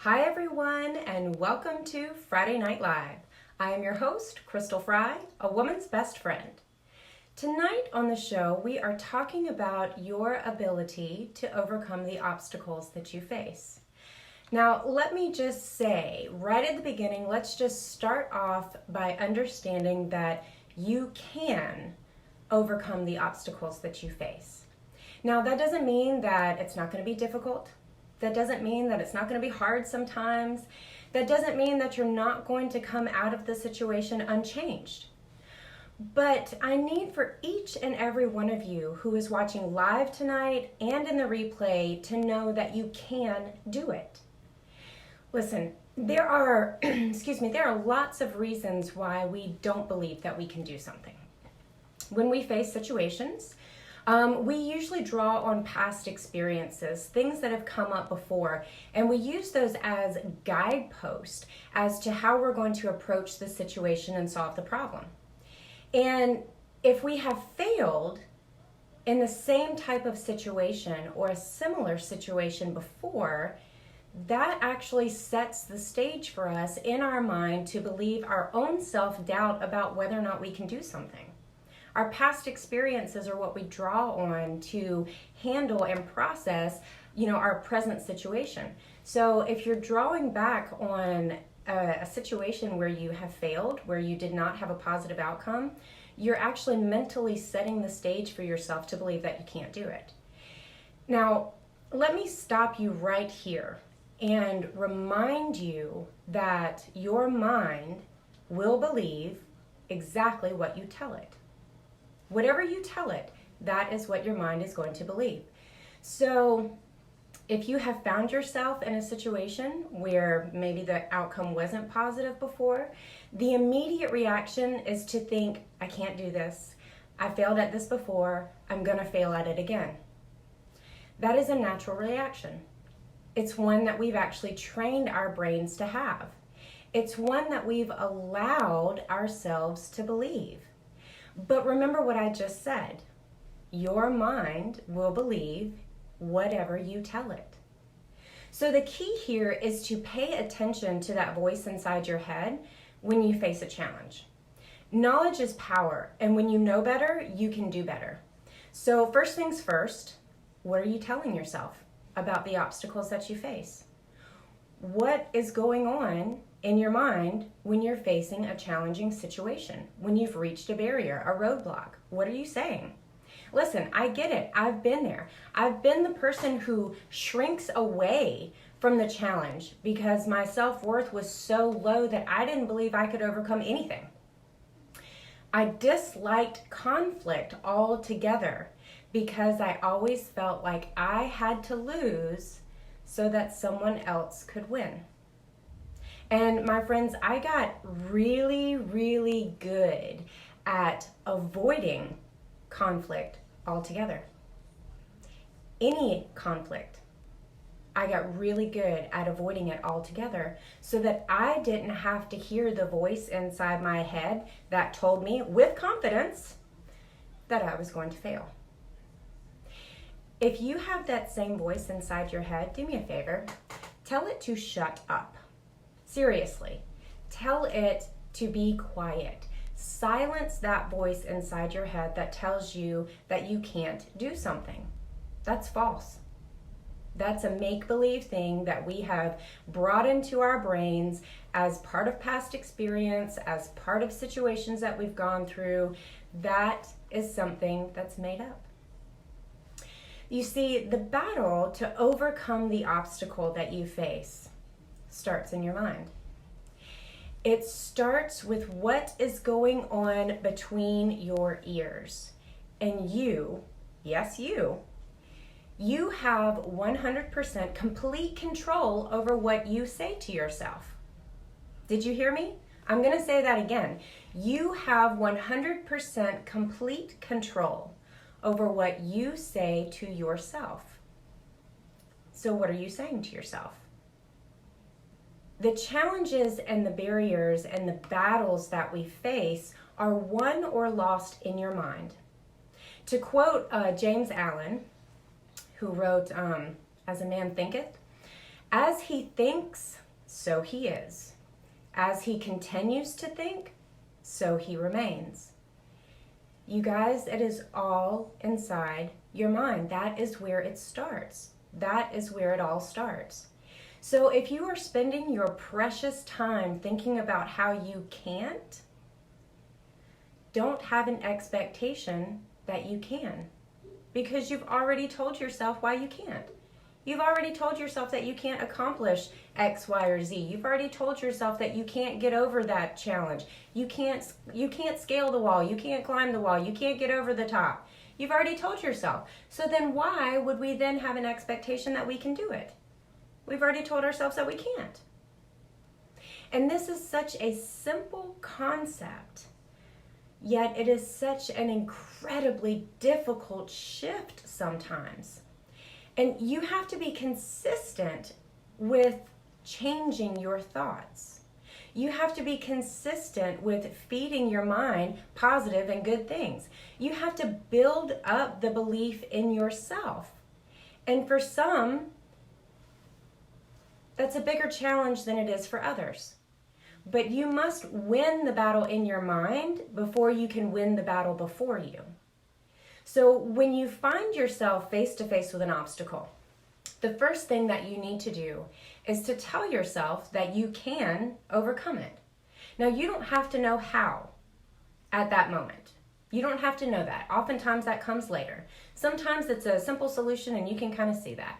Hi everyone, and welcome to Friday Night Live. I am your host, Crystal Fry, a woman's best friend. Tonight on the show, we are talking about your ability to overcome the obstacles that you face. Now, let me just say, right at the beginning, let's just start off by understanding that you can overcome the obstacles that you face. Now, that doesn't mean that it's not going to be difficult. That doesn't mean that it's not going to be hard sometimes. That doesn't mean that you're not going to come out of the situation unchanged. But I need for each and every one of you who is watching live tonight and in the replay to know that you can do it. Listen, there are, there are lots of reasons why we don't believe that we can do something. When we face situations, we usually draw on past experiences, things that have come up before, and we use those as guideposts as to how we're going to approach the situation and solve the problem. And if we have failed in the same type of situation or a similar situation before, that actually sets the stage for us in our mind to believe our own self-doubt about whether or not we can do something. Our past experiences are what we draw on to handle and process, our present situation. So if you're drawing back on a situation where you have failed, where you did not have a positive outcome, you're actually mentally setting the stage for yourself to believe that you can't do it. Now, let me stop you right here and remind you that your mind will believe exactly what you tell it. Whatever you tell it, that is what your mind is going to believe. So if you have found yourself in a situation where maybe the outcome wasn't positive before, the immediate reaction is to think, I can't do this. I failed at this before. I'm going to fail at it again. That is a natural reaction. It's one that we've actually trained our brains to have. It's one that we've allowed ourselves to believe. But remember what I just said. Your mind will believe whatever you tell it. So the key here is to pay attention to that voice inside your head when you face a challenge. Knowledge is power, and when you know better, you can do better. So first things first, what are you telling yourself about the obstacles that you face? What is going on in your mind when you're facing a challenging situation, when you've reached a barrier, a roadblock? What are you saying? Listen, I get it. I've been there. I've been the person who shrinks away from the challenge because my self-worth was so low that I didn't believe I could overcome anything. I disliked conflict altogether because I always felt like I had to lose so that someone else could win. And my friends, I got really, really good at avoiding conflict altogether. Any conflict, I got really good at avoiding it altogether so that I didn't have to hear the voice inside my head that told me with confidence that I was going to fail. If you have that same voice inside your head, do me a favor, tell it to shut up. Seriously, tell it to be quiet. Silence that voice inside your head that tells you that you can't do something. That's false. That's a make-believe thing that we have brought into our brains as part of past experience, as part of situations that we've gone through. That is something that's made up. You see, the battle to overcome the obstacle that you face starts in your mind. It starts with what is going on between your ears. And you, yes you have 100% complete control over what you say to yourself. Did you hear me? I'm going to say that again. You have 100% complete control over what you say to yourself. So what are you saying to yourself? The challenges and the barriers and the battles that we face are won or lost in your mind. To quote James Allen, who wrote As a Man Thinketh, As he thinks, so he is. As he continues to think, so he remains. You guys, it is all inside your mind. That is where it starts. That is where it all starts. So if you are spending your precious time thinking about how you can't, don't have an expectation that you can, because you've already told yourself why you can't. You've already told yourself that you can't accomplish X, Y, or Z. You've already told yourself that you can't get over that challenge. You can't scale the wall. You can't climb the wall. You can't get over the top. You've already told yourself. So then why would we then have an expectation that we can do it? We've already told ourselves that we can't. And this is such a simple concept, yet it is such an incredibly difficult shift sometimes. And you have to be consistent with changing your thoughts. You have to be consistent with feeding your mind positive and good things. You have to build up the belief in yourself. And for some, that's a bigger challenge than it is for others. But you must win the battle in your mind before you can win the battle before you. So when you find yourself face to face with an obstacle, the first thing that you need to do is to tell yourself that you can overcome it. Now, you don't have to know how at that moment. You don't have to know that. Oftentimes that comes later. Sometimes it's a simple solution and you can kind of see that.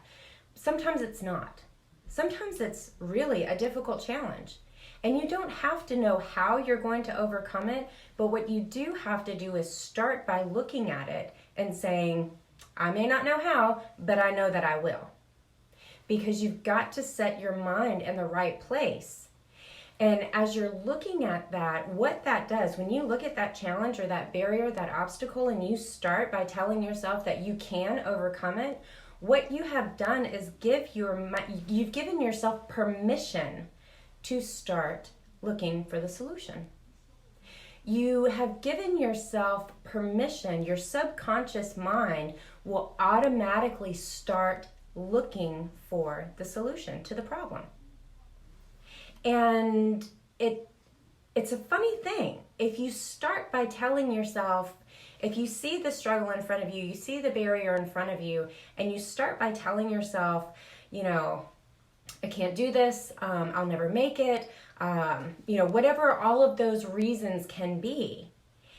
Sometimes it's not. Sometimes it's really a difficult challenge. And you don't have to know how you're going to overcome it, but what you do have to do is start by looking at it and saying, I may not know how, but I know that I will. Because you've got to set your mind in the right place. And as you're looking at that, what that does, when you look at that challenge or that barrier, that obstacle, and you start by telling yourself that you can overcome it, what you have done is you've given yourself permission to start looking for the solution. You have given yourself permission. Your subconscious mind will automatically start looking for the solution to the problem. And it's a funny thing. If you start by telling yourself, if you see the struggle in front of you, you see the barrier in front of you, and you start by telling yourself, I can't do this, I'll never make it, whatever all of those reasons can be.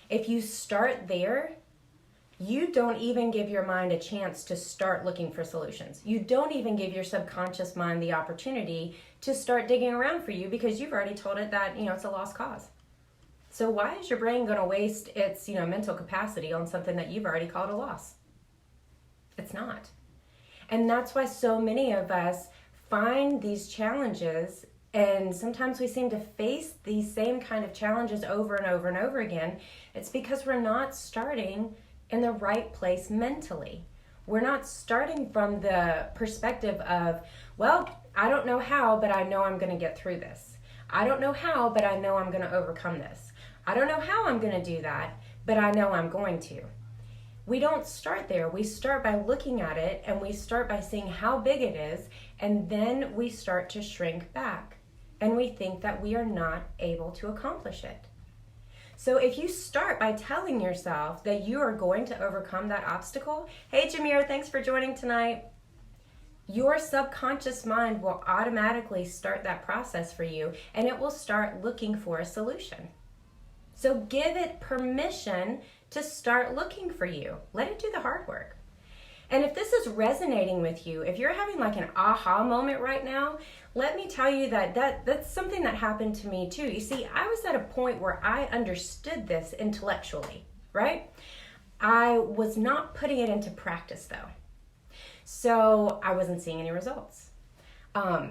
If you start there, you don't even give your mind a chance to start looking for solutions. You don't even give your subconscious mind the opportunity to start digging around for you, because you've already told it that, it's a lost cause. So why is your brain going to waste its, mental capacity on something that you've already called a loss? It's not. And that's why so many of us find these challenges, and sometimes we seem to face these same kind of challenges over and over and over again. It's because we're not starting in the right place mentally. We're not starting from the perspective of, well, I don't know how, but I know I'm going to get through this. I don't know how, but I know I'm going to overcome this. I don't know how I'm going to do that, but I know I'm going to. We don't start there. We start by looking at it, and we start by seeing how big it is, and then we start to shrink back, and we think that we are not able to accomplish it. So if you start by telling yourself that you are going to overcome that obstacle, hey Jameer, thanks for joining tonight. Your subconscious mind will automatically start that process for you, and it will start looking for a solution. So give it permission to start looking for you. Let it do the hard work. And if this is resonating with you, if you're having like an aha moment right now, let me tell you that's something that happened to me too. You see, I was at a point where I understood this intellectually, right? I was not putting it into practice though. So I wasn't seeing any results.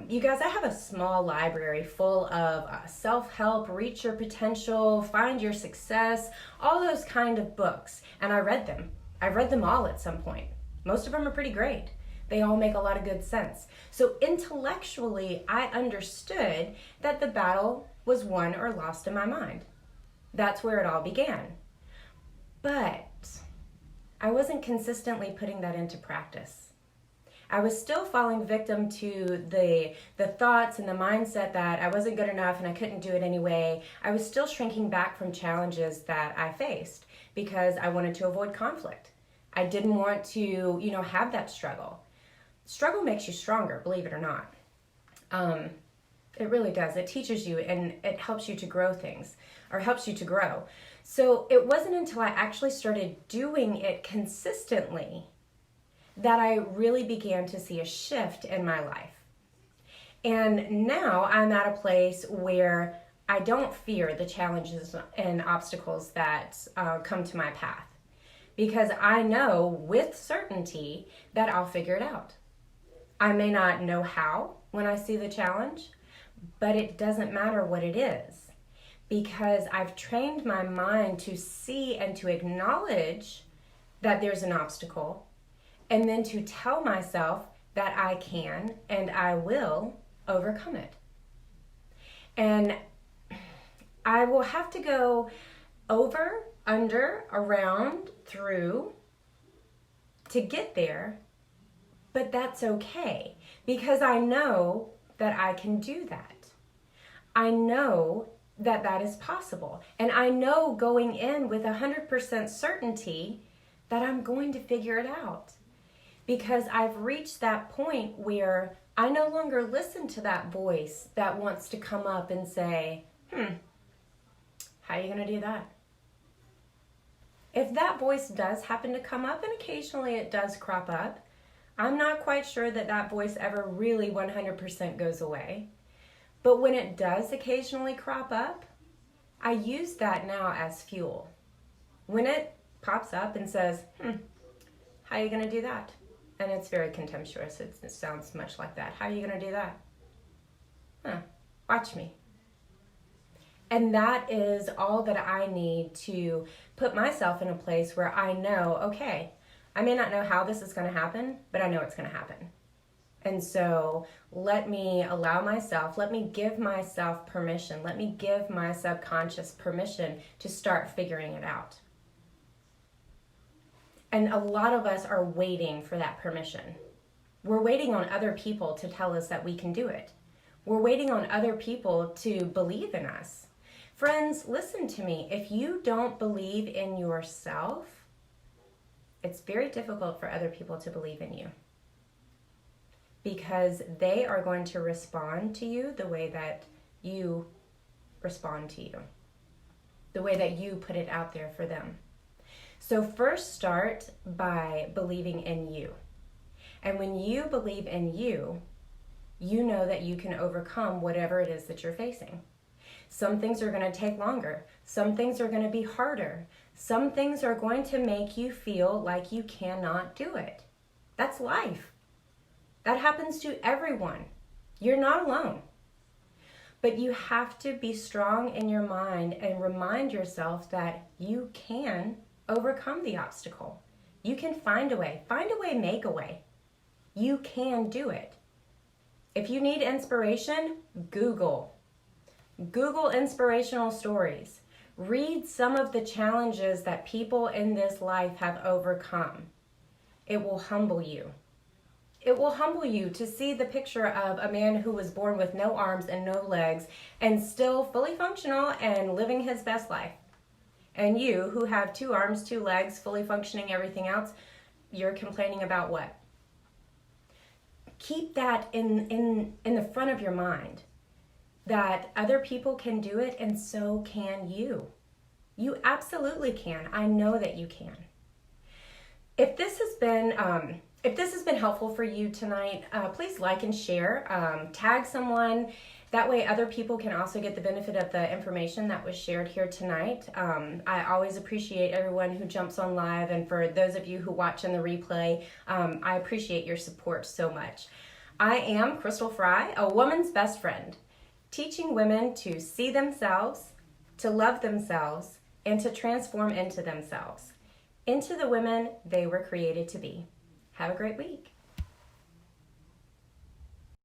You guys, I have a small library full of self-help, reach your potential, find your success, all those kind of books. And I read them. I read them all at some point. Most of them are pretty great. They all make a lot of good sense. So intellectually, I understood that the battle was won or lost in my mind. That's where it all began. But I wasn't consistently putting that into practice. I was still falling victim to the thoughts and the mindset that I wasn't good enough and I couldn't do it anyway. I was still shrinking back from challenges that I faced because I wanted to avoid conflict. I didn't want to, have that struggle. Struggle makes you stronger, believe it or not. It really does. It teaches you and it helps you to grow things, or helps you to grow. So it wasn't until I actually started doing it consistently that I really began to see a shift in my life. And now I'm at a place where I don't fear the challenges and obstacles that come to my path, because I know with certainty that I'll figure it out. I may not know how when I see the challenge, but it doesn't matter what it is, because I've trained my mind to see and to acknowledge that there's an obstacle, and then to tell myself that I can and I will overcome it. And I will have to go over, under, around, through to get there, but that's okay, because I know that I can do that. I know that that is possible. And I know going in with 100% certainty that I'm going to figure it out, because I've reached that point where I no longer listen to that voice that wants to come up and say, how are you going to do that? If that voice does happen to come up, and occasionally it does crop up, I'm not quite sure that that voice ever really 100% goes away. But when it does occasionally crop up, I use that now as fuel. When it pops up and says, how are you going to do that? And it's very contemptuous. It sounds much like that. How are you going to do that? Watch me. And that is all that I need to put myself in a place where I know, okay, I may not know how this is going to happen, but I know it's going to happen. And so let me allow myself, let me give myself permission, let me give my subconscious permission to start figuring it out. And a lot of us are waiting for that permission. We're waiting on other people to tell us that we can do it. We're waiting on other people to believe in us. Friends, listen to me. If you don't believe in yourself, it's very difficult for other people to believe in you, because they are going to respond to you the way that you respond to you, the way that you put it out there for them. So first start by believing in you. And when you believe in you, you know that you can overcome whatever it is that you're facing. Some things are going to take longer. Some things are going to be harder. Some things are going to make you feel like you cannot do it. That's life. That happens to everyone. You're not alone. But you have to be strong in your mind and remind yourself that you can overcome the obstacle. You can find a way, make a way. You can do it. If you need inspiration, Google inspirational stories. Read some of the challenges that people in this life have overcome. It will humble you. It will humble you to see the picture of a man who was born with no arms and no legs and still fully functional and living his best life. And you, who have 2 arms, 2 legs, fully functioning, everything else, you're complaining about what? Keep that in the front of your mind, that other people can do it, and so can you. You absolutely can. I know that you can. If this has been helpful for you tonight, please like and share. Tag someone. That way other people can also get the benefit of the information that was shared here tonight. I always appreciate everyone who jumps on live, and for those of you who watch in the replay, I appreciate your support so much. I am Crystal Fry, a woman's best friend, teaching women to see themselves, to love themselves, and to transform into themselves, into the women they were created to be. Have a great week.